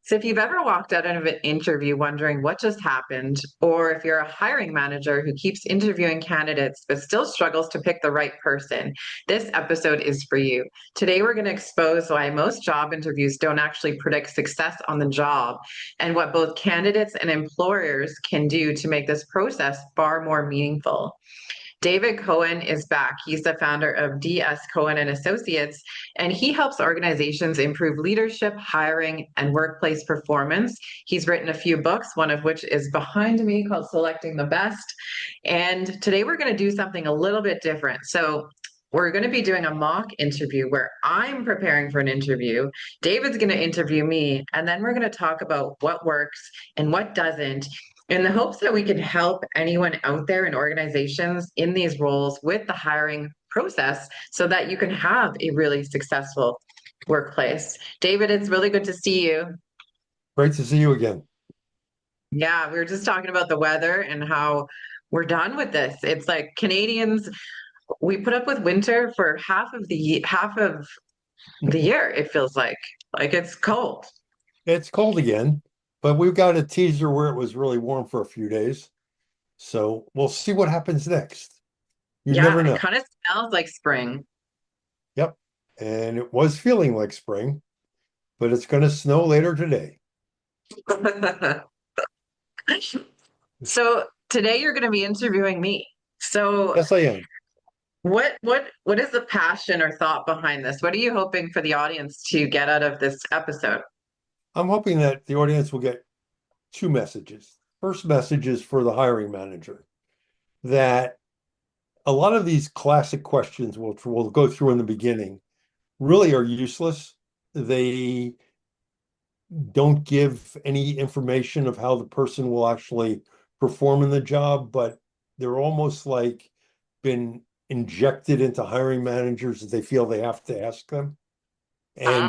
So, if you've ever walked out of an interview wondering what just happened, or if you're a hiring manager who keeps interviewing candidates but still struggles to pick the right person, this episode is for you. Today, we're going to expose why most job interviews don't actually predict success on the job and what both candidates and employers can do to make this process far more meaningful. David Cohen is back. He's the founder of DS Cohen and Associates, and he helps organizations improve leadership, hiring, and workplace performance. He's written a few books, one of which is behind me called Selecting the Best. And today we're going to do something a little bit different. So we're going to be doing a mock interview where I'm preparing for an interview. David's going to interview me, and then we're going to talk about what works and what doesn't in the hopes that we can help anyone out there in organizations in these roles with the hiring process so that you can have a really successful workplace. David, it's really good to see you. Great to see you again. Yeah, we were just talking about the weather and how we're done with this. It's like Canadians, we put up with winter for half of the year, it feels like it's cold. It's cold again, but we've got a teaser where it was really warm for a few days. So we'll see what happens next. You never Yeah, it know. kind of smells like spring. Yep. And it was feeling like spring, but it's going to snow later today. So today you're going to be interviewing me. So Yes, I am. what is the passion or thought behind this? What are you hoping for the audience to get out of this episode? I'm hoping that the audience will get two messages. First message is for the hiring manager that a lot of these classic questions, which we'll go through in the beginning, really are useless. They don't give any information of how the person will actually perform in the job, but they're almost like been injected into hiring managers that they feel they have to ask them, and Uh,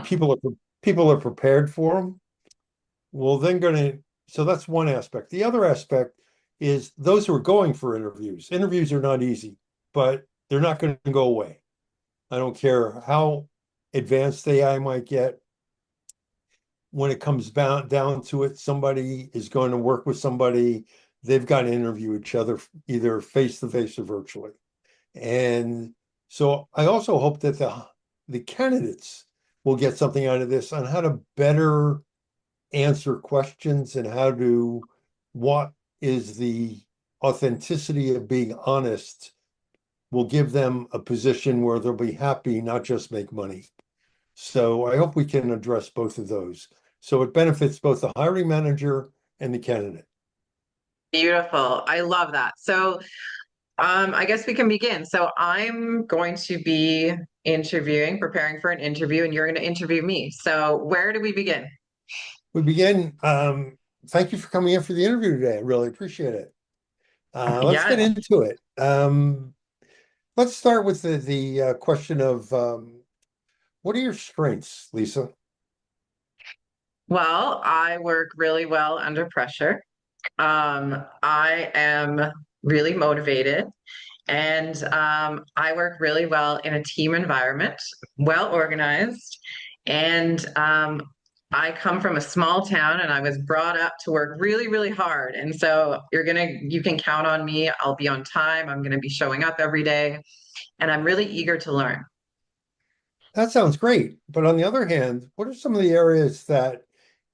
people are prepared for them. Well, then going to so that's one aspect. The other aspect is those who are going for interviews. Interviews are not easy, but they're not going to go away. I don't care how advanced AI might get when it comes down to it, somebody is going to work with somebody. They've got to interview each other either face to face or virtually. And so I also hope that the candidates will get something out of this on how to better answer questions and how to what is the authenticity of being honest will give them a position where they'll be happy, not just make money. So I hope we can address both of those. So it benefits both the hiring manager and the candidate. Beautiful. I love that. So I guess we can begin. So I'm going to be preparing for an interview, and you're going to interview me. So where do we begin? We begin. Thank you for coming in for the interview today. I really appreciate it. Let's get Yes. into it. Let's start with the question of what are your strengths, Lisa? Well, I work really well under pressure. I am really motivated, and I work really well in a team environment, well organized, and I come from a small town and I was brought up to work really, really hard. And so you can count on me. I'll be on time. I'm gonna be showing up every day, and I'm really eager to learn. That sounds great. But on the other hand, what are some of the areas that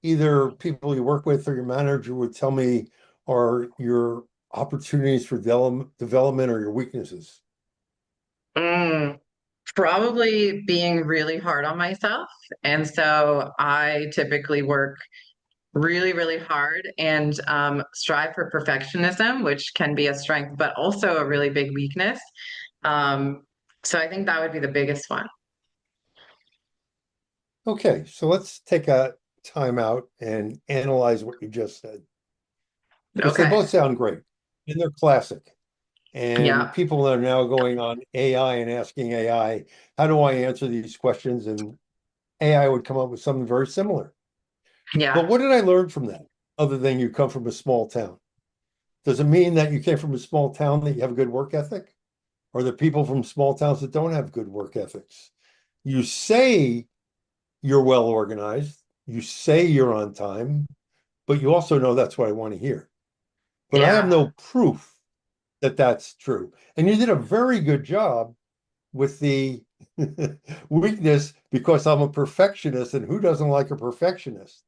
either people you work with or your manager would tell me are your opportunities for development or your weaknesses? Mm, Probably being really hard on myself. And so I typically work really, really hard and strive for perfectionism, which can be a strength, but also a really big weakness. Um, so I think that would be the biggest one. Okay, so let's take a time out and analyze what you just said because they Okay. both sound great and they're classic. And Yeah. people are now going on AI and asking AI, how do I answer these questions? And AI would come up with something very similar. But Yeah. what did I learn from that other than you come from a small town? Does it mean that you came from a small town that you have a good work ethic? Or the people from small towns that don't have good work ethics? You say you're well organized, you say you're on time, but you also know that's what I want to hear. But I have Yeah. no proof that that's true. And you did a very good job with the weakness because I'm a perfectionist, and who doesn't like a perfectionist?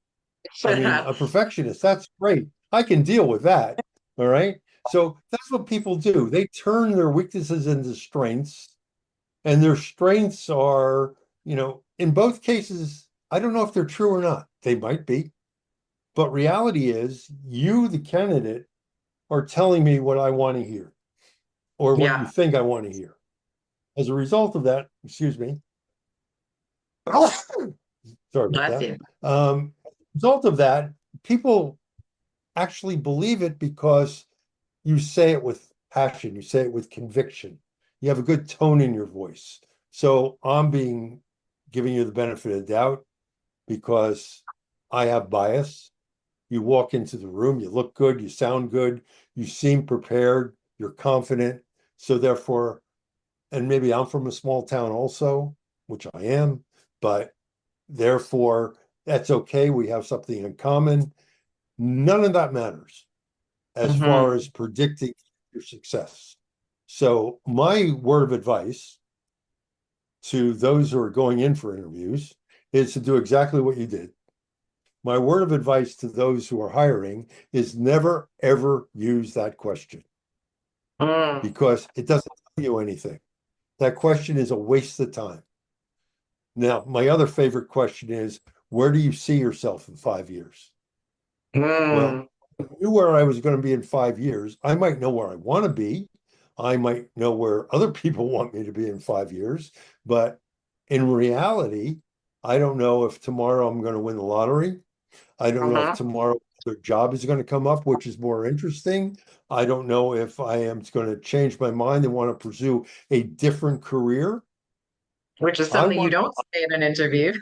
I mean, a perfectionist, that's great. I can deal with that. All right. So that's what people do. They turn their weaknesses into strengths, and their strengths are, in both cases, I don't know if they're true or not. They might be. But reality is, you, the candidate, are telling me what I want to hear or what you Yeah. think I want to hear. As a result of that, excuse me, sorry about Bless that. you. Result of that, people actually believe it because you say it with passion, you say it with conviction, you have a good tone in your voice. So I'm giving you the benefit of the doubt because I have bias. You walk into the room, you look good, you sound good, you seem prepared, you're confident. So therefore, and maybe I'm from a small town also, which I am, but therefore that's okay. We have something in common. None of that matters as far Hmm. as predicting your success. So my word of advice to those who are going in for interviews is to do exactly what you did. My word of advice to those who are hiring is never, ever use that question Mm. because it doesn't tell you anything. That question is a waste of time. Now, my other favorite question is, where do you see yourself in 5 years? Well, Mm. if I knew where I was going to be in 5 years, I might know where I want to be. I might know where other people want me to be in 5 years. But in reality, I don't know if tomorrow I'm going to win the lottery. I don't know if Hmm. tomorrow their job is going to come up, which is more interesting. I don't know if I am going to change my mind and want to pursue a different career. Which is I something you want don't say in an interview.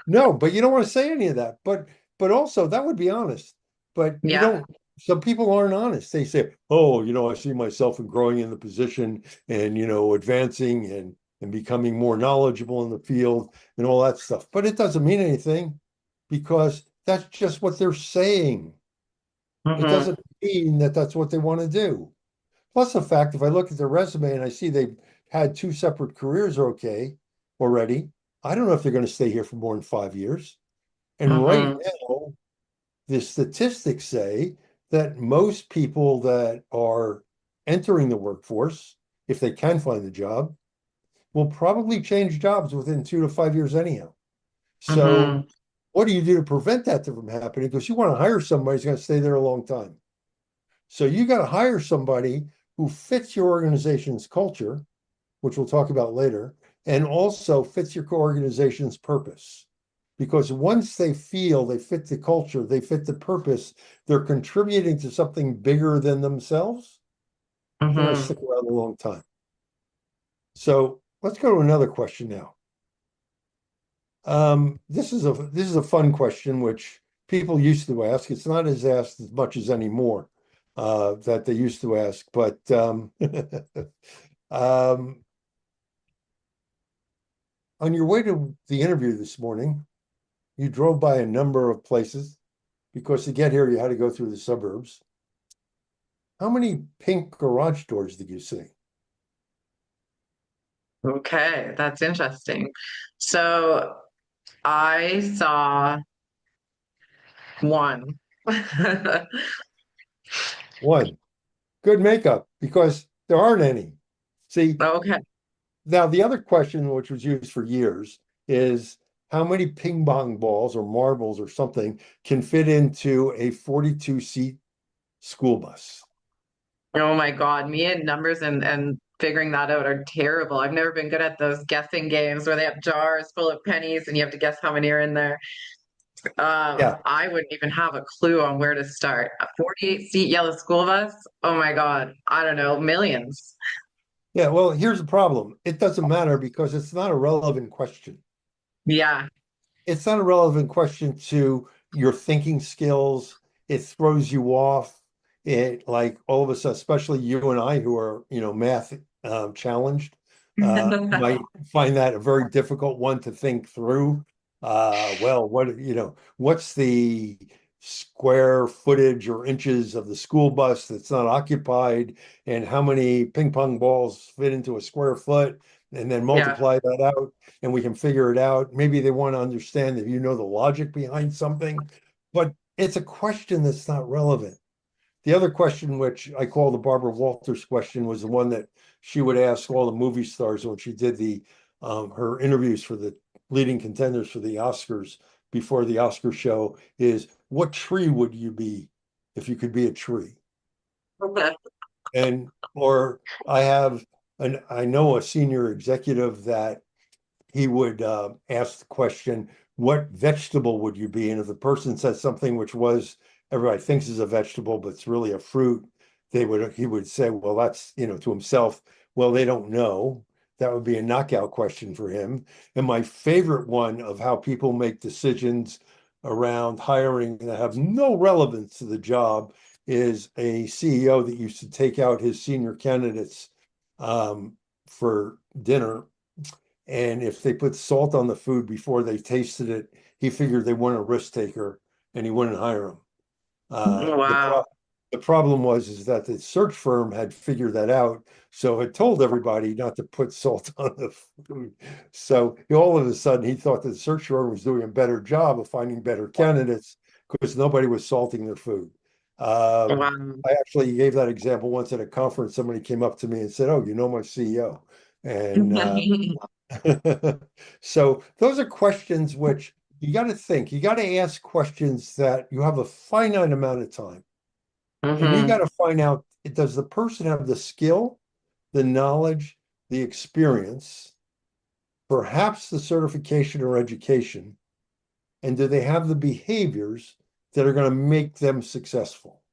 No, but you don't want to say any of that. But also that would be honest. But you Yeah. don't. Some people aren't honest. They say, "Oh, I see myself in growing in the position and advancing and becoming more knowledgeable in the field and all that stuff." But it doesn't mean anything because that's just what they're saying. It Hmm. doesn't mean that that's what they want to do. Plus the fact, if I look at their resume and I see they've had two separate careers, okay, already, I don't know if they're going to stay here for more than 5 years. And right Hmm. now, the statistics say that most people that are entering the workforce, if they can find the job, will probably change jobs within 2 to 5 years anyhow. So, Hmm. what do you do to prevent that from happening? Because you want to hire somebody who's going to stay there a long time. So, you got to hire somebody who fits your organization's culture, which we'll talk about later, and also fits your organization's purpose. Because once they feel they fit the culture, they fit the purpose, they're contributing to something bigger than themselves, they're going to Hmm. stick around a long time. So let's go to another question now. This is a fun question which people used to ask. It's not as asked as much as anymore that they used to ask, but um, on your way to the interview this morning, you drove by a number of places because to get here, you had to go through the suburbs. How many pink garage doors did you see? Okay, that's interesting. So I saw one. One. Good makeup because there aren't any. See, Okay. now the other question, which was used for years, is how many ping pong balls or marbles or something can fit into a 42-seat school bus? Oh my God, me and numbers and figuring that out are terrible. I've never been good at those guessing games where they have jars full of pennies and you have to guess how many are in there. Yeah. I wouldn't even have a clue on where to start. A 48 seat yellow school bus? Oh my God. I don't know, millions. Yeah. Well, here's the problem. It doesn't matter because it's not a relevant question. Yeah. It's not a relevant question to your thinking skills. It throws you off. It like all of us, especially you and I, who are math challenged, might find that a very difficult one to think through. Well, what's the square footage or inches of the school bus that's not occupied, and how many ping pong balls fit into a square foot, and then Yeah. multiply that out, and we can figure it out. Maybe they want to understand that the logic behind something, but it's a question that's not relevant. The other question, which I call the Barbara Walters question, was the one that she would ask all the movie stars when she did the her interviews for the leading contenders for the Oscars before the Oscar show is, what tree would you be if you could be a tree? Okay. And or I know a senior executive that he would ask the question, what vegetable would you be? And if the person says something which was everybody thinks is a vegetable, but it's really a fruit, he would say, well, that's, to himself, well, they don't know. That would be a knockout question for him. And my favorite one of how people make decisions around hiring that have no relevance to the job is a CEO that used to take out his senior candidates for dinner, and if they put salt on the food before they tasted it, he figured they weren't a risk taker and he wouldn't hire them. Wow. The problem was is that the search firm had figured that out, so it told everybody not to put salt on the food. So all of a sudden, he thought that the search firm was doing a better job of finding better candidates because nobody was salting their food. Wow. I actually gave that example once at a conference. Somebody came up to me and said, "Oh, you know my CEO," and so those are questions which you got to think. You got to ask questions that you have a finite amount of time. And you got Hmm. to find out, does the person have the skill, the knowledge, the experience, perhaps the certification or education, and do they have the behaviors that are going to make them successful?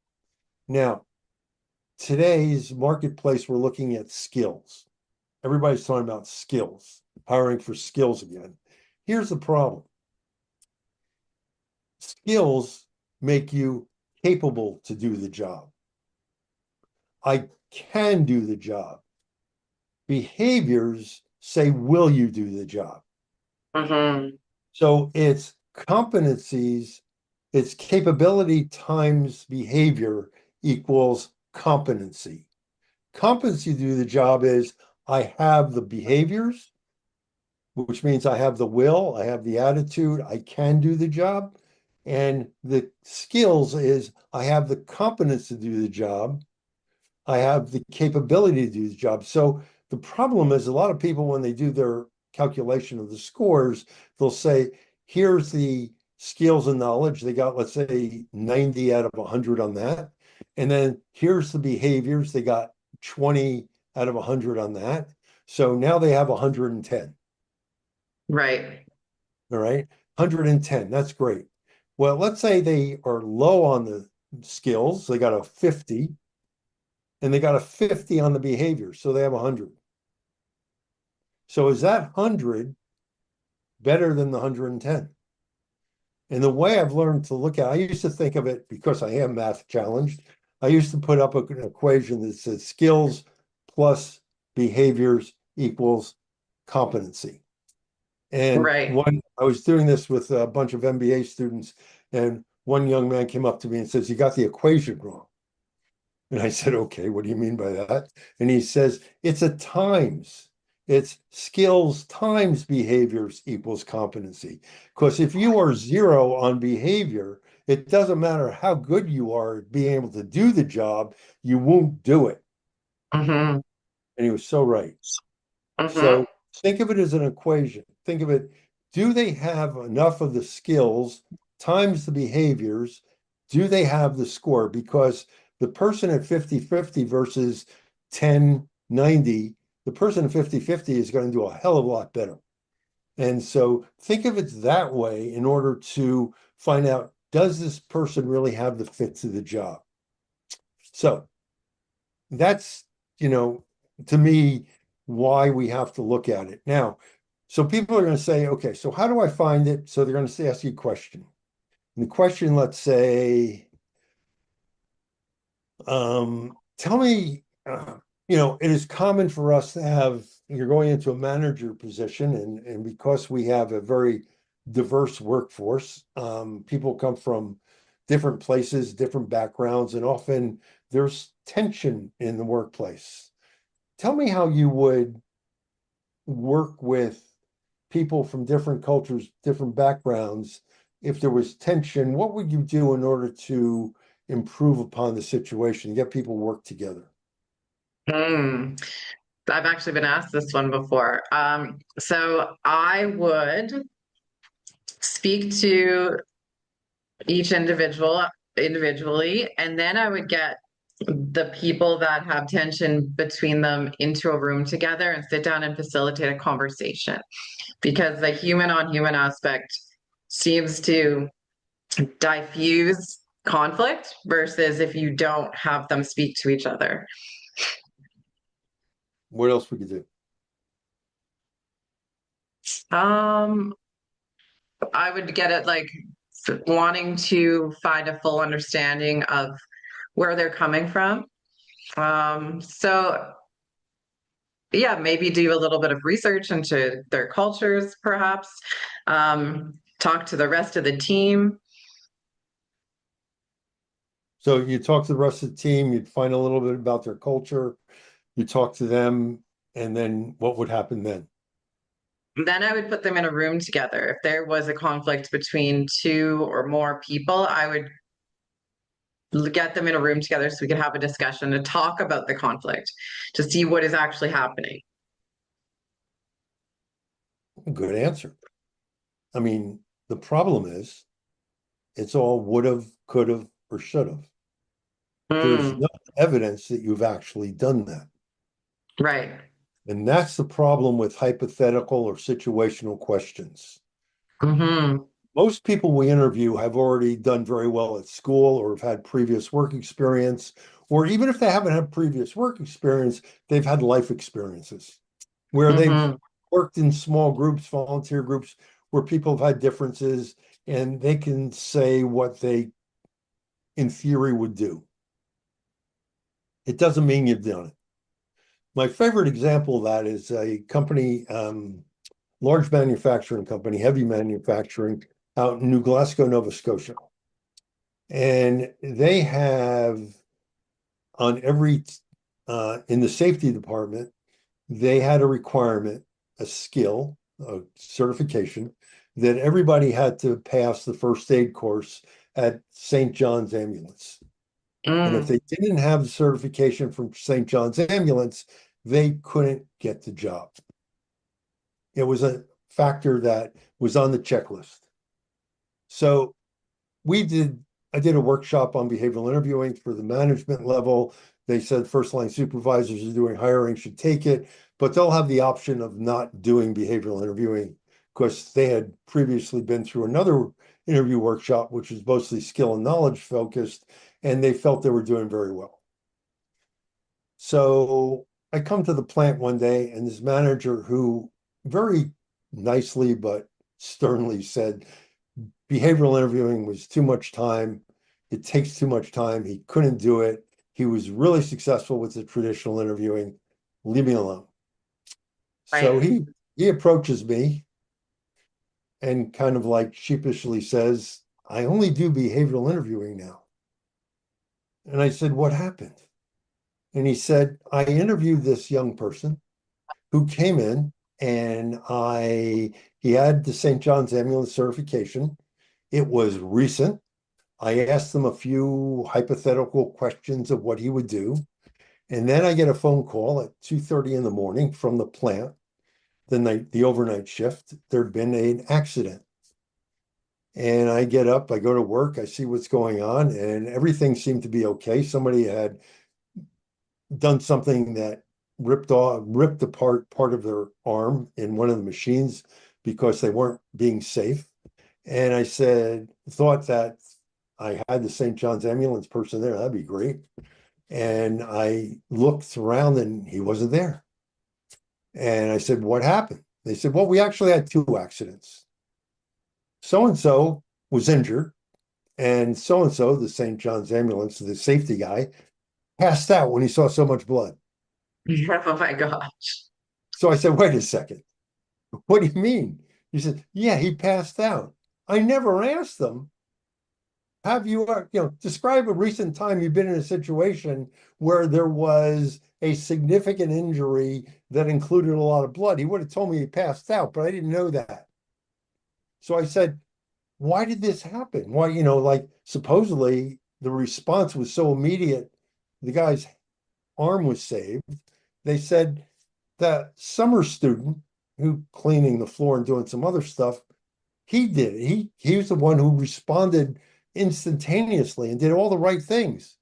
Now, today's marketplace, we're looking at skills. Everybody's talking about skills, hiring for skills again. Here's the problem. Skills make you capable to do the job. I can do the job. Behaviors say, will you do the job? Hmm. So it's competencies, it's capability times behavior equals competency. Competency to do the job is, I have the behaviors, which means I have the will, I have the attitude, I can do the job. And the skills is, I have the competence to do the job, I have the capability to do the job. So the problem is, a lot of people, when they do their calculation of the scores, they'll say, here's the skills and knowledge. They got, let's say, 90 out of 100 on that. And then here's the behaviors. They got 20 out of 100 on that. So now they have 110. Right. All right. 110. That's great. Well, let's say they are low on the skills. They got a 50 and they got a 50 on the behavior. So they have 100. So is that 100 better than the 110? And the way I've learned to look at it, I used to think of it, because I am math challenged. I used to put up an equation that said skills plus behaviors equals competency. And Right. one, I was doing this with a bunch of MBA students, and one young man came up to me and says, "You got the equation wrong." And I said, "Okay, what do you mean by that?" And he says, "It's a times. It's skills times behaviors equals competency. Because if you are zero on behavior, it doesn't matter how good you are at being able to do the job, you won't do it." Hmm. And he was so right. Hmm. So think of it as an equation. Think of it, do they have enough of the skills times the behaviors? Do they have the score? Because the person at 50-50 versus 10-90, the person at 50-50 is going to do a hell of a lot better. And so think of it that way in order to find out, does this person really have the fit to the job? So that's, you know, to me, why we have to look at it. Now, so people are going to say, okay, so how do I find it? So they're going to ask you a question. And the question, let's say, tell me, it is common for us to have, you're going into a manager position, and because we have a very diverse workforce. People come from different places, different backgrounds, and often there's tension in the workplace. Tell me how you would work with people from different cultures, different backgrounds. If there was tension, what would you do in order to improve upon the situation, get people work together? Hmm. I've actually been asked this one before. So I would speak to each individual individually, and then I would get the people that have tension between them into a room together and sit down and facilitate a conversation because the human on human aspect seems to diffuse conflict versus if you don't have them speak to each other. What else would you do? Um, I would get it like wanting to find a full understanding of where they're coming from. So yeah, maybe do a little bit of research into their cultures, perhaps. Talk to the rest of the team. So you talk to the rest of the team, you'd find a little bit about their culture, you talk to them, and then what would happen then? Then I would put them in a room together. If there was a conflict between two or more people, I would get them in a room together so we could have a discussion to talk about the conflict, to see what is actually happening. Good answer. I mean, the problem is it's all would have, could have, or should have. There's Mm, no evidence that you've actually done that. right. And that's the problem with hypothetical or situational questions. Hmm. Most people we interview have already done very well at school or have had previous work experience, or even if they haven't had previous work experience, they've had life experiences where they've Hmm. worked in small groups, volunteer groups, where people have had differences and they can say what they, in theory, would do. It doesn't mean you've done it. My favorite example of that is a company, large manufacturing company, heavy manufacturing out in New Glasgow, Nova Scotia. And they have on every, in the safety department, they had a requirement, a skill, a certification that everybody had to pass the first aid course at St. John's Ambulance. And if Mm, they didn't have the certification from St. John's Ambulance, they couldn't get the job. It was a factor that was on the checklist. So we did, I did a workshop on behavioral interviewing for the management level. They said first line supervisors are doing hiring should take it, but they'll have the option of not doing behavioral interviewing because they had previously been through another interview workshop, which was mostly skill and knowledge focused, and they felt they were doing very well. So I come to the plant one day, and this manager who very nicely but sternly said behavioral interviewing was too much time. It takes too much time. He couldn't do it. He was really successful with the traditional interviewing. Leave me alone. So right. he approaches me and kind of like sheepishly says, I only do behavioral interviewing now. And I said, what happened? And he said, I interviewed this young person who came in and he had the St. John's ambulance certification. It was recent. I asked him a few hypothetical questions of what he would do. And then I get a phone call at 2:30 in the morning from the plant, the overnight shift. There'd been an accident. And I get up, I go to work, I see what's going on, and everything seemed to be okay. Somebody had done something that ripped apart part of their arm in one of the machines because they weren't being safe. And I said, thought that I had the St. John's ambulance person there. That'd be great. And I looked around and he wasn't there. And I said, what happened? They said, well, we actually had two accidents. So and so was injured, and so, the St. John's ambulance, the safety guy, passed out when he saw so much blood. Oh my gosh. So I said, wait a second. What do you mean? He said, yeah, he passed out. I never asked them, have you, describe a recent time you've been in a situation where there was a significant injury that included a lot of blood. He would have told me he passed out, but I didn't know that. So I said, why did this happen? Why, like supposedly the response was so immediate, the guy's arm was saved. They said that summer student who cleaning the floor and doing some other stuff, he did it. He was the one who responded instantaneously and did all the right things.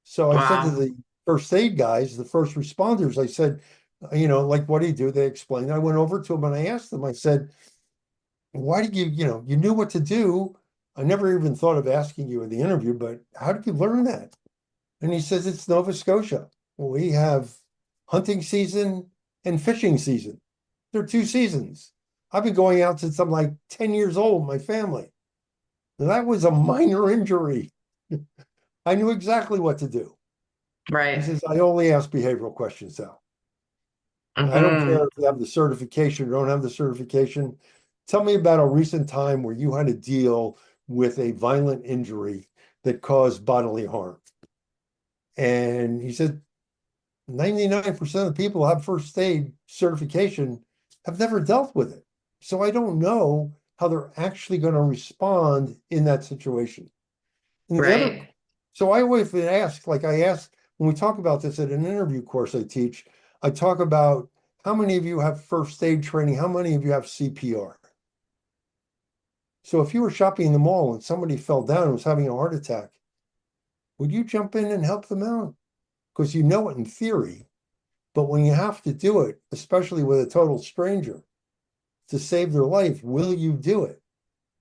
So I said to Wow. the first aid guys, the first responders, I said, like, what do you do? They explained. I went over to them and I asked them, I said, why did you knew what to do. I never even thought of asking you in the interview, but how did you learn that? And he says, it's Nova Scotia. We have hunting season and fishing season. They're two seasons. I've been going out since I'm like 10 years old, my family. And that was a minor injury. I knew exactly what to do. He Right. says, I only ask behavioral questions now. I don't care Hmm. if you have the certification or don't have the certification. Tell me about a recent time where you had to deal with a violent injury that caused bodily harm. And he said, 99% of the people who have first aid certification have never dealt with it. So I don't know how they're actually going to respond in that situation. And the other, Right. so I always ask, like I ask when we talk about this at an interview course I teach, I talk about how many of you have first aid training? How many of you have CPR? So if you were shopping in the mall and somebody fell down and was having a heart attack, would you jump in and help them out? Because you know it in theory, but when you have to do it, especially with a total stranger, to save their life, will you do it?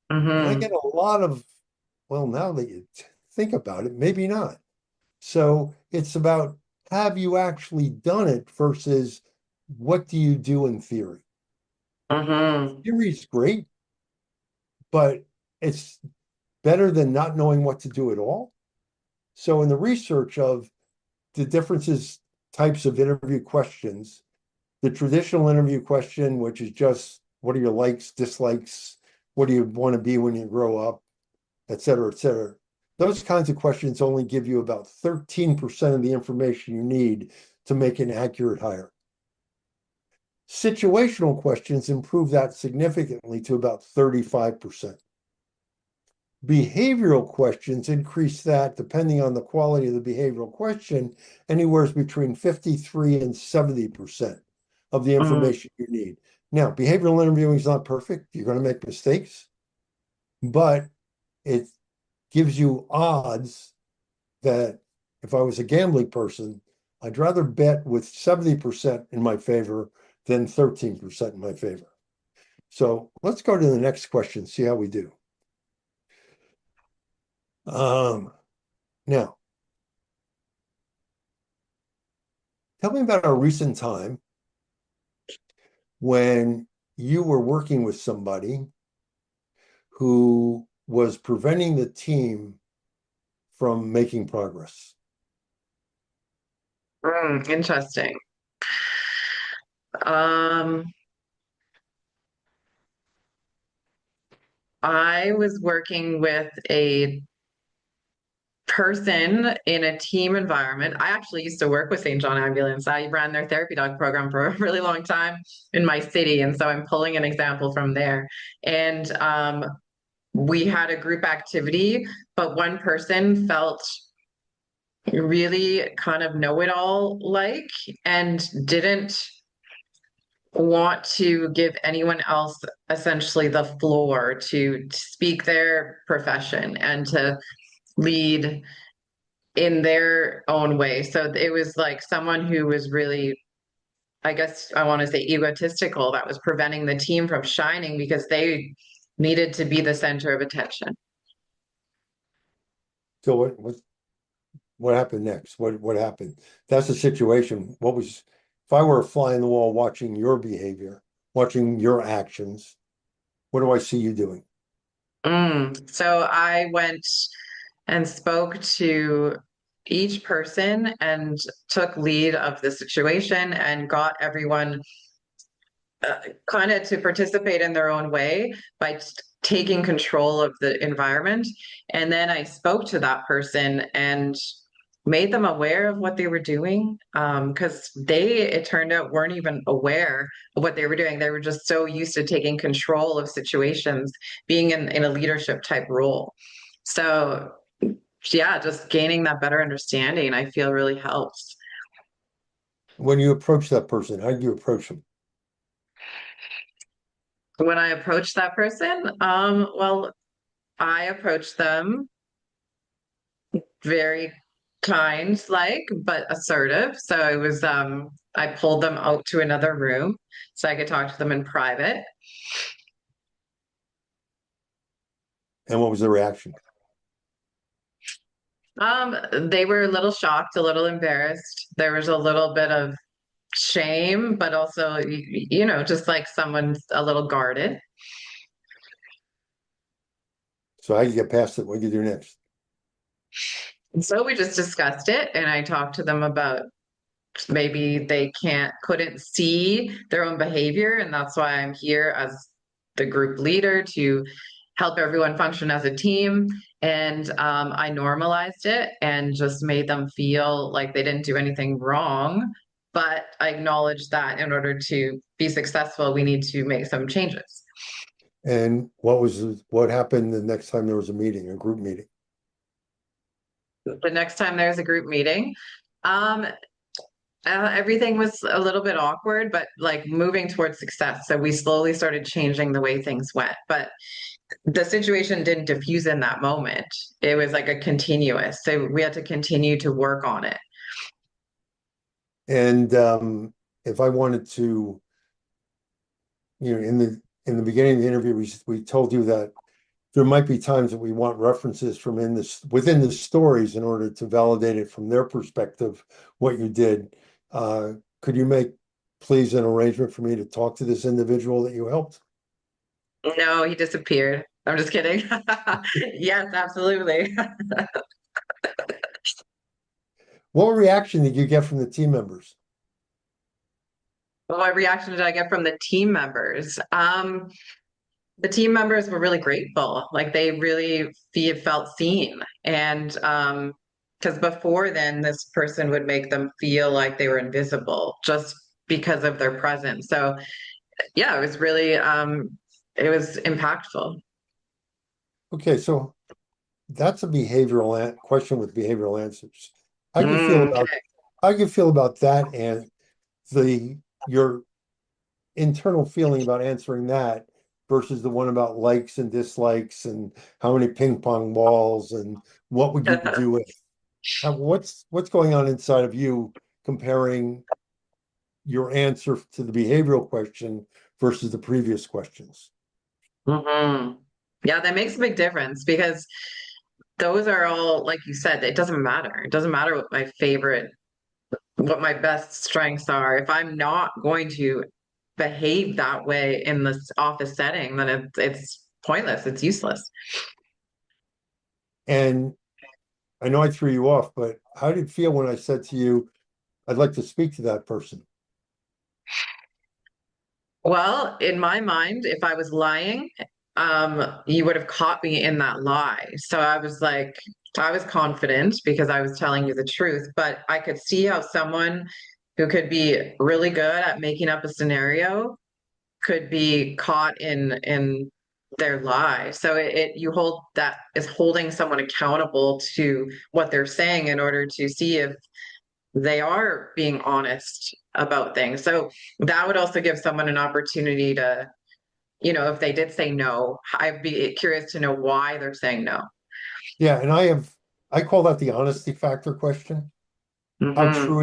And I Hmm. get a lot of, well, now that you think about it, maybe not. So it's about, have you actually done it versus what do you do in theory? Hmm. Theory is great, but it's better than not knowing what to do at all. So in the research of the differences, types of interview questions, the traditional interview question, which is just what are your likes, dislikes, what do you want to be when you grow up, et cetera, et cetera. Those kinds of questions only give you about 13% of the information you need to make an accurate hire. Situational questions improve that significantly to about 35%. Behavioral questions increase that, depending on the quality of the behavioral question, anywhere between 53 and 70% of the Hmm. information you need. Now, behavioral interviewing is not perfect. You're going to make mistakes, but it gives you odds that if I was a gambling person, I'd rather bet with 70% in my favor than 13% in my favor. So let's go to the next question, see how we do. Um, Now, tell me about a recent time when you were working with somebody who was preventing the team from making progress. Interesting. Um, I was working with a person in a team environment. I actually used to work with St. John Ambulance. I ran their therapy dog program for a really long time in my city. And so I'm pulling an example from there. And we had a group activity, but one person felt really kind of know it all like and didn't want to give anyone else essentially the floor to speak their profession and to lead in their own way. So it was like someone who was really, I guess I want to say egotistical, that was preventing the team from shining because they needed to be the center of attention. So what happened next? What happened? That's the situation. What was if I were a fly in the wall watching your behavior, watching your actions, what do I see you doing? So I went and spoke to each person and took lead of the situation and got everyone kind of to participate in their own way by taking control of the environment. And then I spoke to that person and made them aware of what they were doing. Because they, it turned out, weren't even aware of what they were doing. They were just so used to taking control of situations, being in a leadership type role. So, yeah, just gaining that better understanding, I feel really helps. When you approach that person, how do you approach them? When I approach that person, well, I approach them very kind, like, but assertive. So it was, I pulled them out to another room so I could talk to them in private. And what was the reaction? They were a little shocked, a little embarrassed. There was a little bit of shame, but also, just like someone's a little guarded. So how do you get past it? What do you do next? And so we just discussed it, and I talked to them about maybe they couldn't see their own behavior, and that's why I'm here as the group leader to help everyone function as a team. And I normalized it and just made them feel like they didn't do anything wrong, but I acknowledged that in order to be successful we need to make some changes. And what happened the next time there was a meeting, a group meeting? The next time there's a group meeting, um, everything was a little bit awkward, but like moving towards success. So we slowly started changing the way things went. But the situation didn't diffuse in that moment. It was like a continuous. So we had to continue to work on it. And if I wanted to, in the beginning of the interview, we told you that there might be times that we want references from within the stories in order to validate it from their perspective, what you did. Could you make, please, an arrangement for me to talk to this individual that you helped? No, he disappeared. I'm just kidding. Yes, absolutely. What reaction did you get from the team members? What reaction did I get from the team members? The team members were really grateful. Like they really felt seen. And because before then, this person would make them feel like they were invisible just because of their presence. So yeah, it was really it was impactful. Okay, so that's a question with behavioral answers. How do you feel Mm, about okay. how do you feel about that and the your internal feeling about answering that versus the one about likes and dislikes and how many ping pong balls and what would you do if what's going on inside of you comparing your answer to the behavioral question versus the previous questions? Hmm. Yeah, that makes a big difference because those are all, like you said, it doesn't matter. It doesn't matter what my best strengths are. If I'm not going to behave that way in this office setting, then it's pointless. It's useless. And I know I threw you off, but how did it feel when I said to you, I'd like to speak to that person? Well, in my mind, if I was lying, you would have caught me in that lie. So I was like, I was confident because I was telling you the truth, but I could see how someone who could be really good at making up a scenario could be caught in their lie. So you hold that is holding someone accountable to what they're saying in order to see if they are being honest about things. So that would also give someone an opportunity to, if they did say no, I'd be curious to know why they're saying no. Yeah, and I call that the honesty factor question. Hmm. How true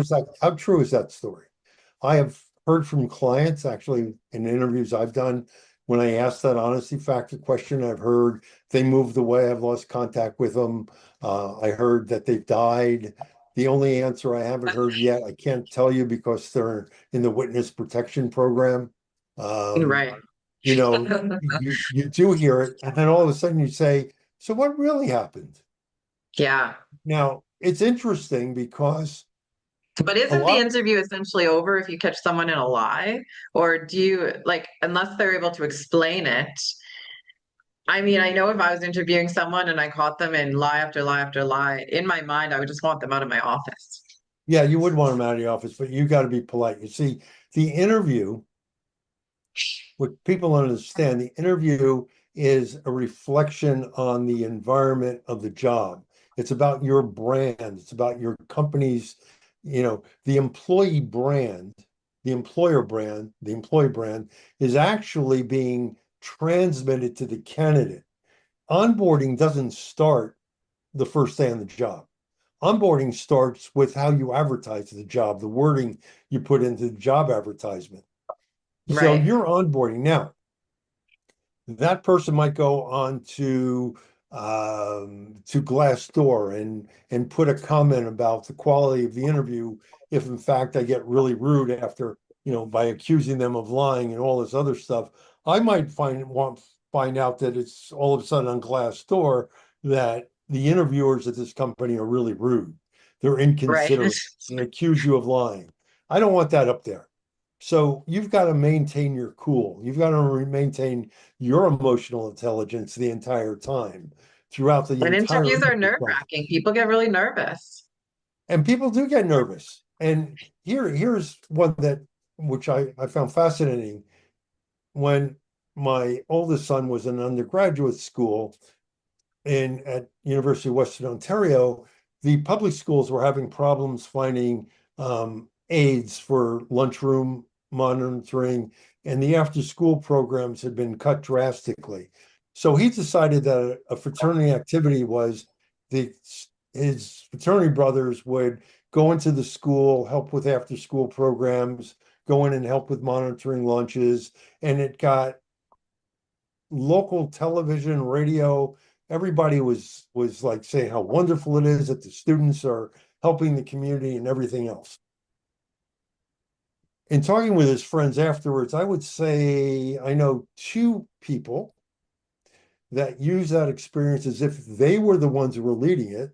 is that story? I have heard from clients actually in interviews I've done when I asked that honesty factor question, I've heard they moved away, I've lost contact with them. I heard that they've died. The only answer I haven't heard yet, I can't tell you because they're in the witness protection program. Um, Right. you do hear it, and then all of a sudden you say, so what really happened? Yeah. Now, it's interesting because But A isn't the lot. interview essentially over if you catch someone in a lie? Or do you like, unless they're able to explain it? I mean, I know if I was interviewing someone and I caught them in lie after lie after lie, in my mind, I would just want them out of my office. Yeah, you would want them out of the office, but you got to be polite. You see, the interview, what people don't understand, the interview is a reflection on the environment of the job. It's about your brand. It's about your company's, the employee brand, the employer brand, the employee brand is actually being transmitted to the candidate. Onboarding doesn't start the first day on the job. Onboarding starts with how you advertise the job, the wording you put into the job advertisement. So Right. you're onboarding now. That person might go on to Glassdoor and put a comment about the quality of the interview. If in fact I get really rude after, by accusing them of lying and all this other stuff, I might find out that it's all of a sudden on Glassdoor that the interviewers at this company are really rude. They're Right. inconsiderate and accuse you of lying. I don't want that up there. So you've got to maintain your cool. You've got to maintain your emotional intelligence the entire time throughout the And entire interviews are interview process. nerve-wracking. People get really nervous. And people do get nervous. And here's one that which I found fascinating. When my oldest son was in undergraduate school at University of Western Ontario, the public schools were having problems finding aides for lunchroom monitoring, and the after-school programs had been cut drastically. So he decided that a fraternity activity was the his fraternity brothers would go into the school, help with after-school programs, go in and help with monitoring lunches, and it got local television, radio, everybody was like saying how wonderful it is that the students are helping the community and everything else. In talking with his friends afterwards, I would say I know two people that use that experience as if they were the ones who were leading it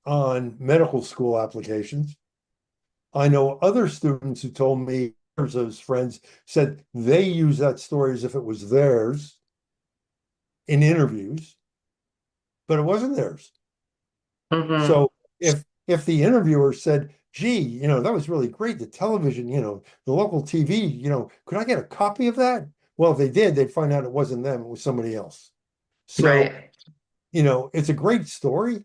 on medical school applications. I know other students who told me, those friends said they use that story as if it was theirs in interviews, but it wasn't theirs. Hmm. So if the interviewer said, gee, that was really great, the television, the local TV, could I get a copy of that? Well, if they did, they'd find out it wasn't them, it was somebody else. So, Right. it's a great story.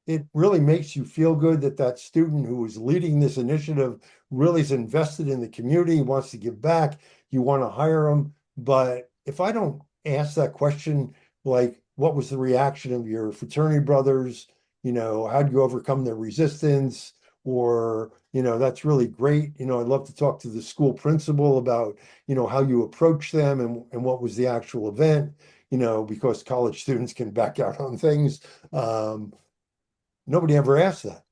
It really makes you feel good that that student who is leading this initiative really is invested in the community, wants to give back. You want to hire them. But if I don't ask that question, like, what was the reaction of your fraternity brothers? How'd you overcome their resistance? Or, that's really great. I'd love to talk to the school principal about, how you approach them and what was the actual event, because college students can back out on things. Nobody ever asked that.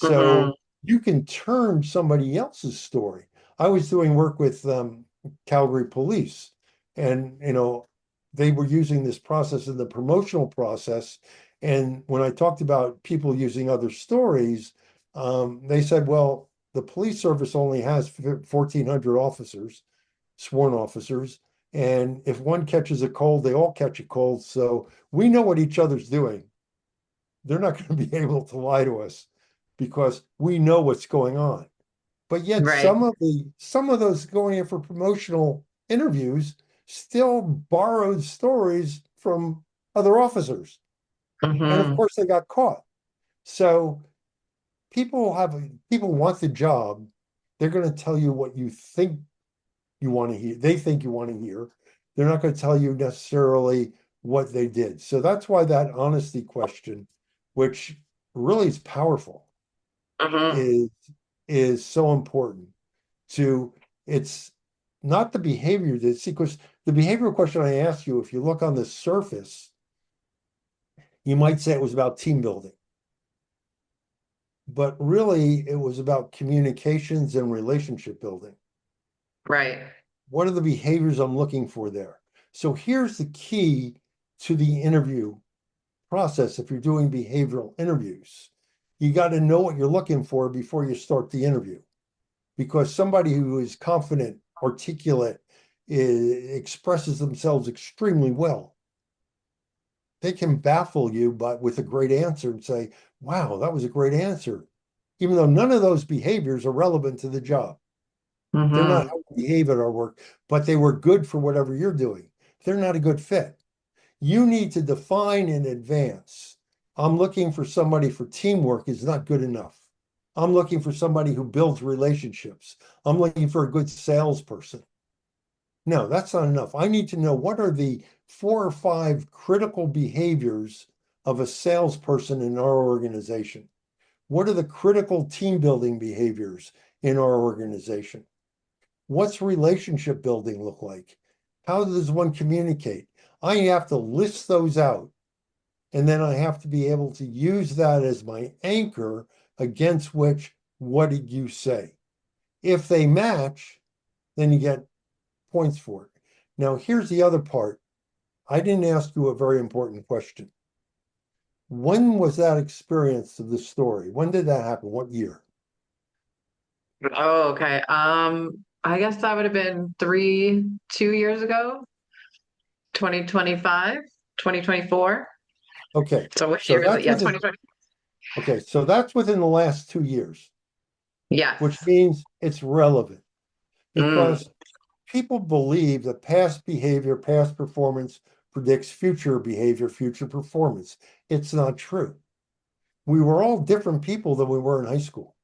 Hmm. So you can turn somebody else's story. I was doing work with Calgary Police, and they were using this process in the promotional process. And when I talked about people using other stories, they said, "Well, the police service only has 1,400 officers, sworn officers, and if one catches a cold, they all catch a cold. So we know what each other's doing. They're not going to be able to lie to us because we know what's going on." But yet Right. some of those going in for promotional interviews still borrowed stories from other officers. And of Hmm. course they got caught. So people want the job. They're going to tell you what you think you want to hear. They think you want to hear. They're not going to tell you necessarily what they did. So that's why that honesty question, which really is powerful, Hmm. is is so important to it's not the behavior that see, because the behavioral question I asked you, if you look on the surface, you might say it was about team building, but really it was about communications and relationship building. Right. What are the behaviors I'm looking for there? So here's the key to the interview process if you're doing behavioral interviews. You got to know what you're looking for before you start the interview. Because somebody who is confident, articulate, expresses themselves extremely well, they can baffle you, but with a great answer and say, wow, that was a great answer. Even though none of those behaviors are relevant to the job. They're not Mm-hmm. how we behave at our work, but they were good for whatever you're doing. They're not a good fit. You need to define in advance. I'm looking for somebody for teamwork is not good enough. I'm looking for somebody who builds relationships. I'm looking for a good salesperson. No, that's not enough. I need to know what are the 4 or 5 critical behaviors of a salesperson in our organization? What are the critical team building behaviors in our organization? What's relationship building look like? How does one communicate? I have to list those out, and then I have to be able to use that as my anchor against which, what did you say? If they match, then you get points for it. Now, here's the other part. I didn't ask you a very important question. When was that experience of the story? When did that happen? What year? Oh, okay. I guess that would have been 2 years ago, 2025, 2024. Okay, So what so year is it? that's Yeah, within 2020. okay, so that's within the last 2 years, which Yes. means it's relevant Mm, because people believe that past behavior, past performance predicts future behavior, future performance. It's not true. We were all different people than we were in high school.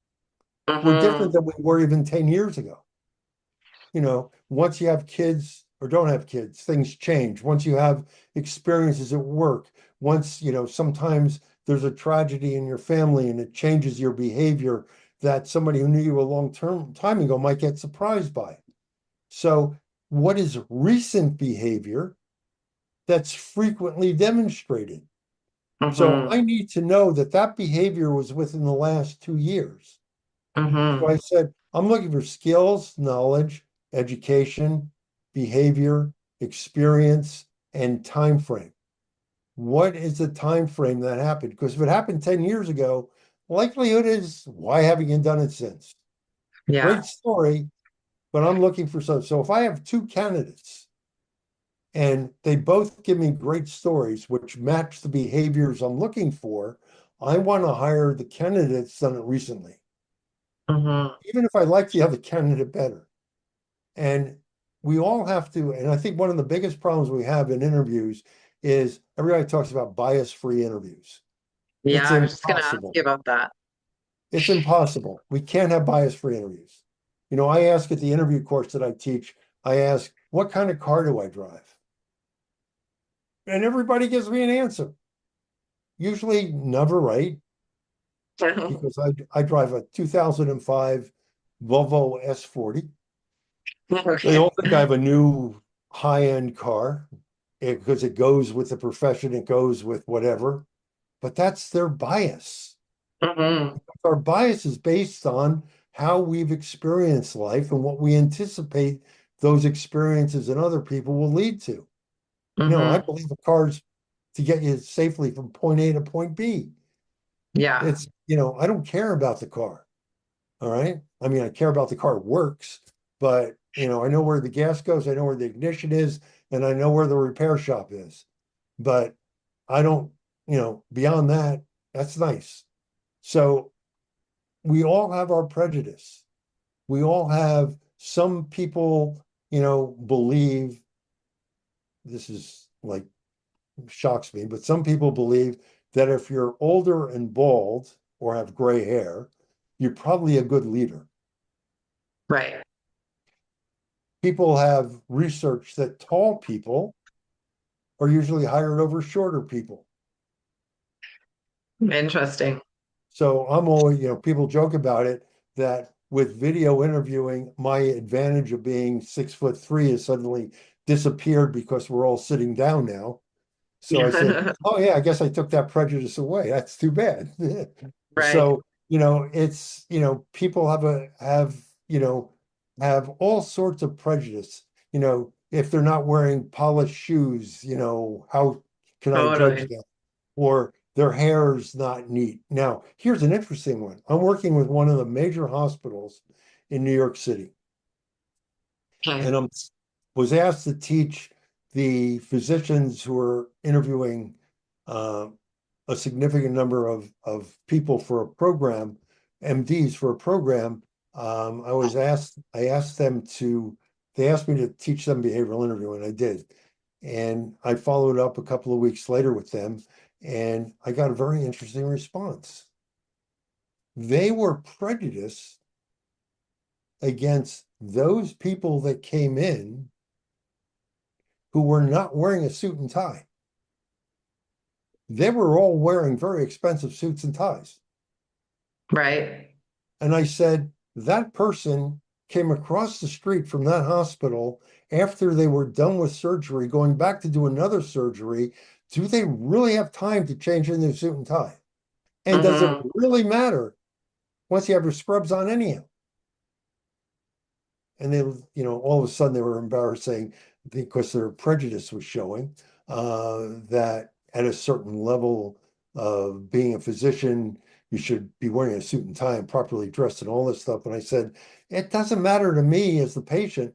We're different mm-hmm. than we were even 10 years ago. Once you have kids or don't have kids, things change. Once you have experiences at work, once, sometimes there's a tragedy in your family and it changes your behavior that somebody who knew you a long term time ago might get surprised by. So, what is recent behavior that's frequently demonstrated? So, Mm-hmm. I need to know that that behavior was within the last 2 years. So Mm-hmm. I said, I'm looking for skills, knowledge, education, behavior, experience, and time frame. What is the time frame that happened? Because if it happened 10 years ago, likelihood is why haven't you done it since? Yeah. Great story, but I'm looking for some. So if I have 2 candidates and they both give me great stories which match the behaviors I'm looking for, I want to hire the candidate that's done it recently, Mm-hmm. even if I like the other candidate better. And we all have to, and I think one of the biggest problems we have in interviews is everybody talks about bias-free interviews. Yeah, It's I was just gonna ask impossible. you about that. It's impossible. We can't have bias-free interviews. I ask at the interview course that I teach, I ask, what kind of car do I drive? And everybody gives me an answer. Usually never right, because I drive a 2005 Volvo S40. They Okay. all think I have a new high-end car because it goes with the profession, it goes with whatever. But that's their bias. Mm-hmm. Our bias is based on how we've experienced life and what we anticipate those experiences in other people will lead to. I Mm-hmm. believe a car's to get you safely from point A to point B. Yeah. I don't care about the car. All right. I mean, I care about the car works, but I know where the gas goes, I know where the ignition is, and I know where the repair shop is. But I don't, beyond that, that's nice. So we all have our prejudice. We all have some people, believe this is like shocks me, but some people believe that if you're older and bald or have gray hair, you're probably a good leader. Right. People have research that tall people are usually hired over shorter people. Interesting. So I'm always, people joke about it that with video interviewing, my advantage of being 6'3" has suddenly disappeared because we're all sitting down now. So I said, oh yeah, I guess I took that prejudice away. That's too bad. Right. So, it's, people have all sorts of prejudice. If they're not wearing polished shoes, how can I judge Totally. them? Or their hair's not neat. Now, here's an interesting one. I'm working with one of the major hospitals in New York City, and Okay. I was asked to teach the physicians who are interviewing uh, a significant number of people for a program, MDs for a program. I asked them to, they asked me to teach them behavioral interviewing, and I did. And I followed up a couple of weeks later with them, and I got a very interesting response. They were prejudiced against those people that came in who were not wearing a suit and tie. They were all wearing very expensive suits and ties. Right. And I said, that person came across the street from that hospital after they were done with surgery, going back to do another surgery. Do they really have time to change in their suit and tie? And does it Mm-hmm. really matter once you have your scrubs on anyhow? And they, all of a sudden they were embarrassed saying, because their prejudice was showing, that at a certain level of being a physician, you should be wearing a suit and tie and properly dressed and all this stuff. And I said, it doesn't matter to me as the patient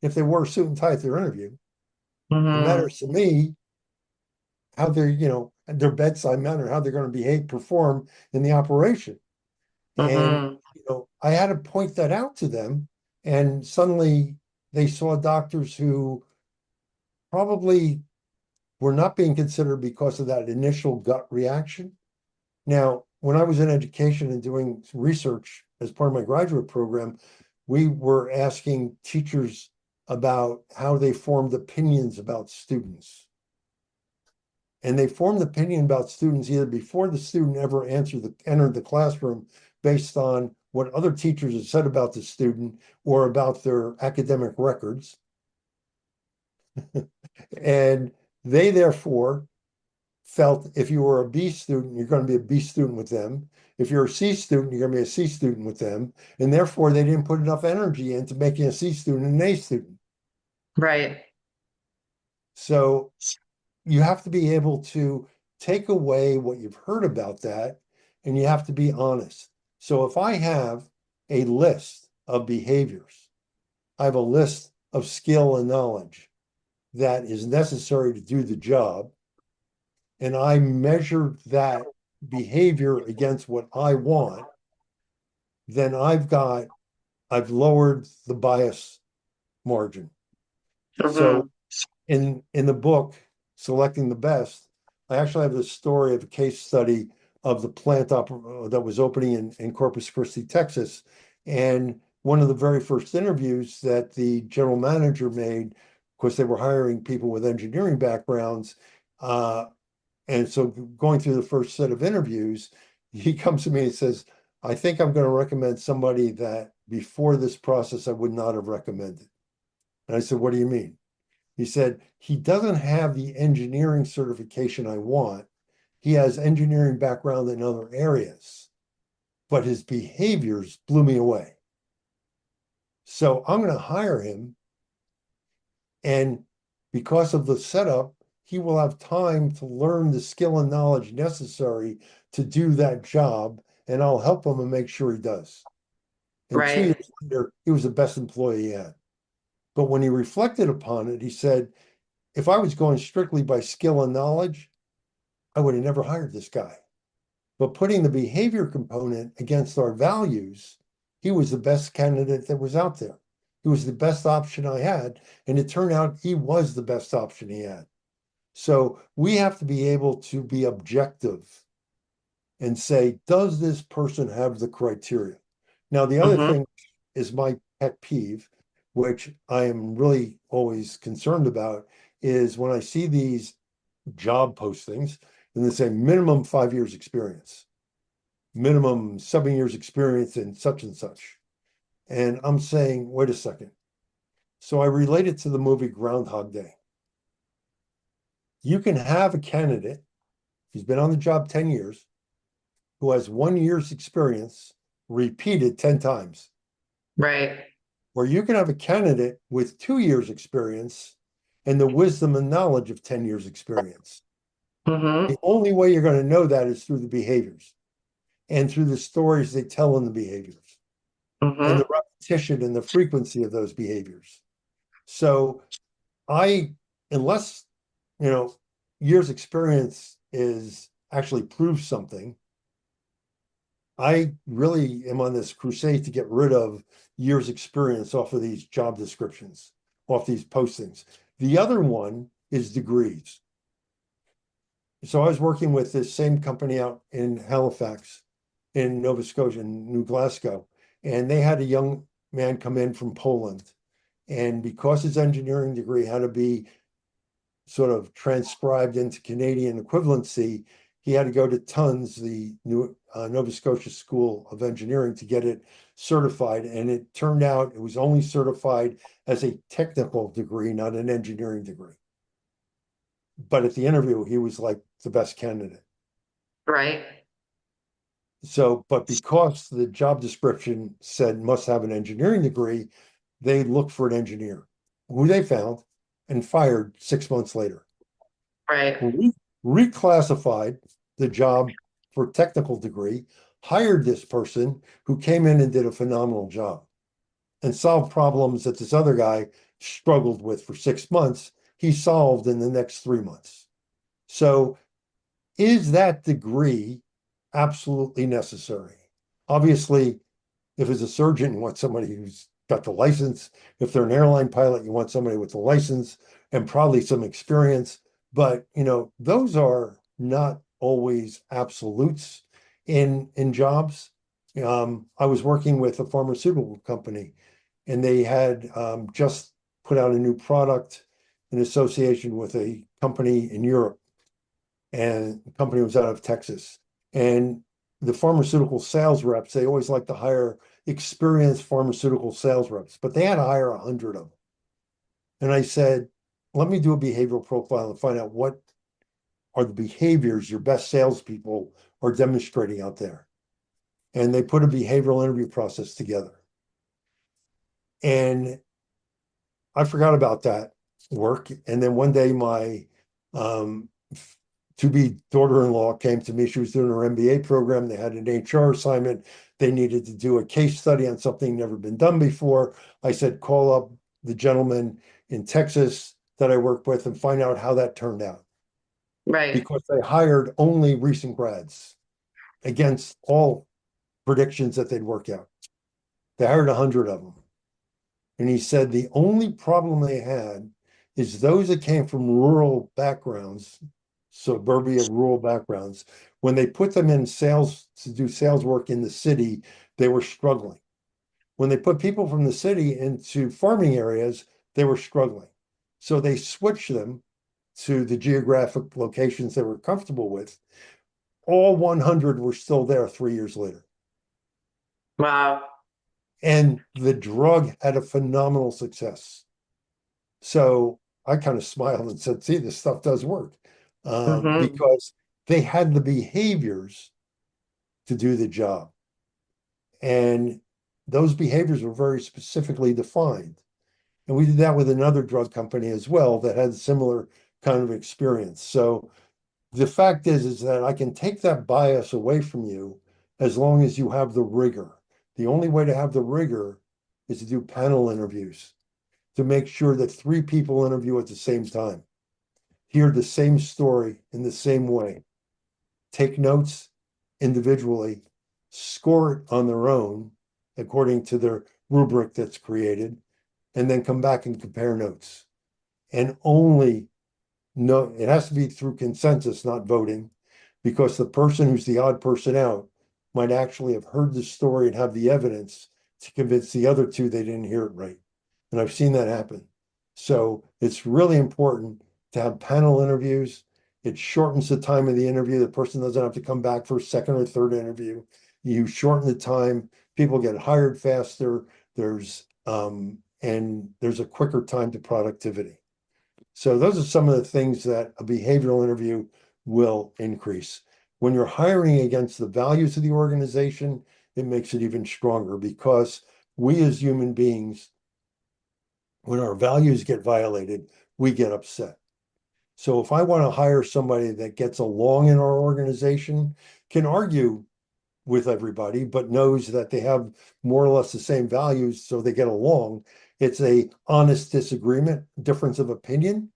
if they wore a suit and tie at their interview. It Mm-hmm. matters to me how they're, their bedside manner, how they're going to behave, perform in the operation. And, Mm-hmm. I had to point that out to them. And suddenly they saw doctors who probably were not being considered because of that initial gut reaction. Now, when I was in education and doing research as part of my graduate program, we were asking teachers about how they formed opinions about students. And they formed opinion about students either before the student ever entered the classroom based on what other teachers had said about the student or about their academic records. And they therefore felt if you were a B student, you're going to be a B student with them. If you're a C student, you're going to be a C student with them. And therefore, they didn't put enough energy into making a C student an A student. Right. So you have to be able to take away what you've heard about that, and you have to be honest. So if I have a list of behaviors, I have a list of skill and knowledge that is necessary to do the job, and I measure that behavior against what I want, then I've lowered the bias margin. So Mm-hmm. in the book, Selecting the Best, I actually have the story of a case study of the plant that was opening in Corpus Christi, Texas. And one of the very first interviews that the general manager made, of course, they were hiring people with engineering backgrounds. And so going through the first set of interviews, he comes to me and says, I think I'm going to recommend somebody that before this process I would not have recommended. And I said, what do you mean? He said, he doesn't have the engineering certification I want. He has engineering background in other areas, but his behaviors blew me away. So I'm going to hire him. And because of the setup, he will have time to learn the skill and knowledge necessary to do that job. And I'll help him and make sure he does. And two Right. years later, he was the best employee he had. But when he reflected upon it, he said, if I was going strictly by skill and knowledge, I would have never hired this guy. But putting the behavior component against our values, he was the best candidate that was out there. He was the best option I had. And it turned out he was the best option he had. So we have to be able to be objective and say, does this person have the criteria? Now, the other Mm-hmm. thing is my pet peeve, which I am really always concerned about, is when I see these job postings and they say minimum 5 years experience, minimum 7 years experience in such and such. And I'm saying, wait a second. So I relate it to the movie Groundhog Day. You can have a candidate who's been on the job 10 years, who has 1 year's experience repeated 10 times, Right. or you can have a candidate with 2 years experience and the wisdom and knowledge of 10 years experience. Mm-hmm. The only way you're going to know that is through the behaviors and through the stories they tell in the behaviors and the Mm-hmm. repetition and the frequency of those behaviors. So I, unless, you know, years experience is actually proves something, I really am on this crusade to get rid of years experience off of these job descriptions, off these postings. The other one is degrees. So I was working with this same company out in Halifax, in Nova Scotia, in New Glasgow, and they had a young man come in from Poland. And because his engineering degree had to be sort of transcribed into Canadian equivalency, he had to go to TONS, the New Nova Scotia School of Engineering, to get it certified. And it turned out it was only certified as a technical degree, not an engineering degree. But at the interview, he was like the best candidate. Right. So, but because the job description said must have an engineering degree, they looked for an engineer who they found and fired 6 months later. Right. Re- Reclassified the job for technical degree, hired this person who came in and did a phenomenal job and solved problems that this other guy struggled with for 6 months. He solved in the next 3 months. So is that degree absolutely necessary? Obviously, if it's a surgeon, you want somebody who's got the license. If they're an airline pilot, you want somebody with the license and probably some experience. But those are not always absolutes in jobs. I was working with a pharmaceutical company, and they had just put out a new product in association with a company in Europe, and the company was out of Texas. And the pharmaceutical sales reps, they always like to hire experienced pharmaceutical sales reps, but they had to hire 100 of them. And I said, let me do a behavioral profile and find out what are the behaviors your best salespeople are demonstrating out there. And they put a behavioral interview process together. And I forgot about that work. And then one day, my um, to be daughter-in-law came to me. She was doing her MBA program. They had an HR assignment. They needed to do a case study on something never been done before. I said, call up the gentleman in Texas that I work with and find out how that turned out, Right. because they hired only recent grads against all predictions that they'd work out. They hired 100 of them. And he said the only problem they had is those that came from rural backgrounds, suburbia rural backgrounds, when they put them in sales to do sales work in the city, they were struggling. When they put people from the city into farming areas, they were struggling. So they switched them to the geographic locations they were comfortable with. All 100 were still there 3 years later. Wow. And the drug had a phenomenal success. So I kind of smiled and said, see, this stuff does work, Mm-hmm. because they had the behaviors to do the job. And those behaviors were very specifically defined. And we did that with another drug company as well that had a similar kind of experience. So the fact is that I can take that bias away from you as long as you have the rigor. The only way to have the rigor is to do panel interviews to make sure that three people interview at the same time, hear the same story in the same way, take notes individually, score it on their own according to their rubric that's created, and then come back and compare notes. And only no, it has to be through consensus, not voting, because the person who's the odd person out might actually have heard the story and have the evidence to convince the other two they didn't hear it right. And I've seen that happen. So it's really important to have panel interviews. It shortens the time of the interview. The person doesn't have to come back for a second or third interview. You shorten the time, people get hired faster. There's a quicker time to productivity. So those are some of the things that a behavioral interview will increase. When you're hiring against the values of the organization, it makes it even stronger, because we as human beings, when our values get violated, we get upset. So if I want to hire somebody that gets along in our organization, can argue with everybody, but knows that they have more or less the same values, so they get along. It's a honest disagreement, difference of opinion,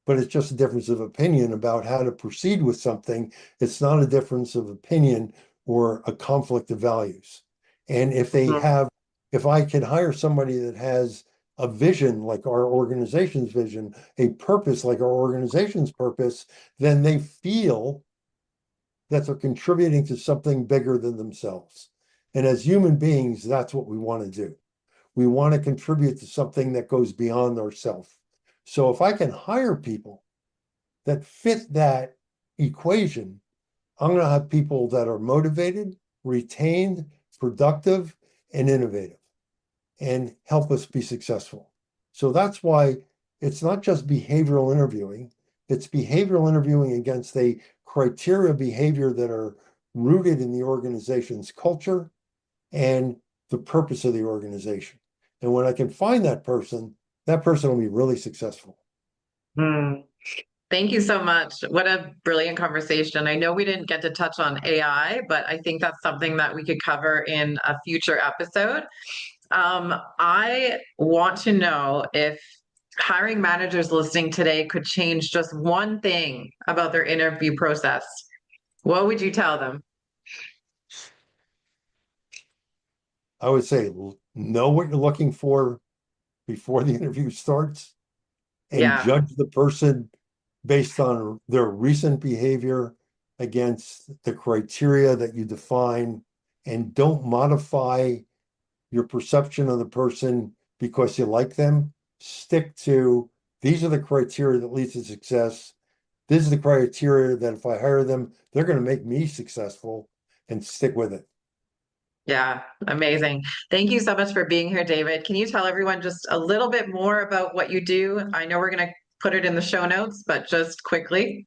but it's just a difference of opinion about how to proceed with something. It's not a difference of opinion or a conflict of values. And if I can hire somebody that has a vision like our organization's vision, a purpose like our organization's purpose, then they feel that they're contributing to something bigger than themselves. And as human beings, that's what we want to do. We want to contribute to something that goes beyond ourselves. So if I can hire people that fit that equation, I'm going to have people that are motivated, retained, productive, and innovative, and help us be successful. So that's why it's not just behavioral interviewing, it's behavioral interviewing against a criteria behavior that are rooted in the organization's culture and the purpose of the organization. And when I can find that person will be really successful. Mhm. Thank you so much. What a brilliant conversation. I know we didn't get to touch on AI, but I think that's something that we could cover in a future episode. I want to know if hiring managers listening today could change just one thing about their interview process. What would you tell them? I would say know what you're looking for before the interview starts and Yeah, judge the person based on their recent behavior against the criteria that you define, and don't modify your perception of the person because you like them. Stick to these are the criteria that lead to success. This is the criteria that if I hire them, they're going to make me successful, and stick with it. yeah, amazing. Thank you so much for being here, David. Can you tell everyone just a little bit more about what you do? I know we're going to put it in the show notes, but just quickly.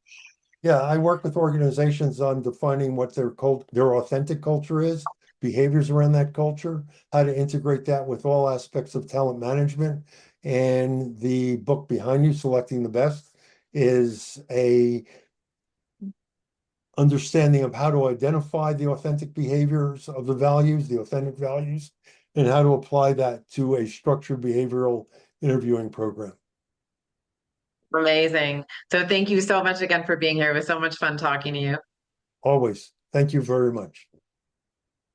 Yeah, I work with organizations on defining what their authentic culture is, behaviors around that culture, how to integrate that with all aspects of talent management. And the book behind you, Selecting the Best, is a understanding of how to identify the authentic behaviors of the values, the authentic values, and how to apply that to a structured behavioral interviewing program. Amazing. So thank you so much again for being here. It was so much fun talking to you. Always. Thank you very much.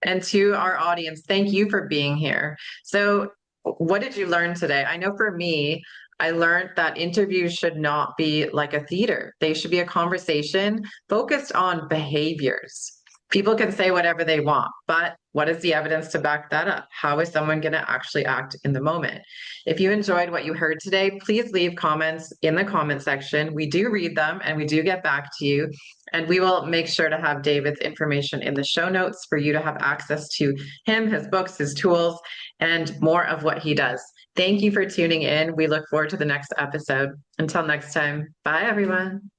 And to our audience, thank you for being here. So, what did you learn today? I know for me, I learned that interviews should not be like a theater. They should be a conversation focused on behaviors. People can say whatever they want, but what is the evidence to back that up? How is someone going to actually act in the moment? If you enjoyed what you heard today, please leave comments in the comment section. We do read them and we do get back to you. And we will make sure to have David's information in the show notes for you to have access to him, his books, his tools, and more of what he does. Thank you for tuning in. We look forward to the next episode. Until next time, bye everyone.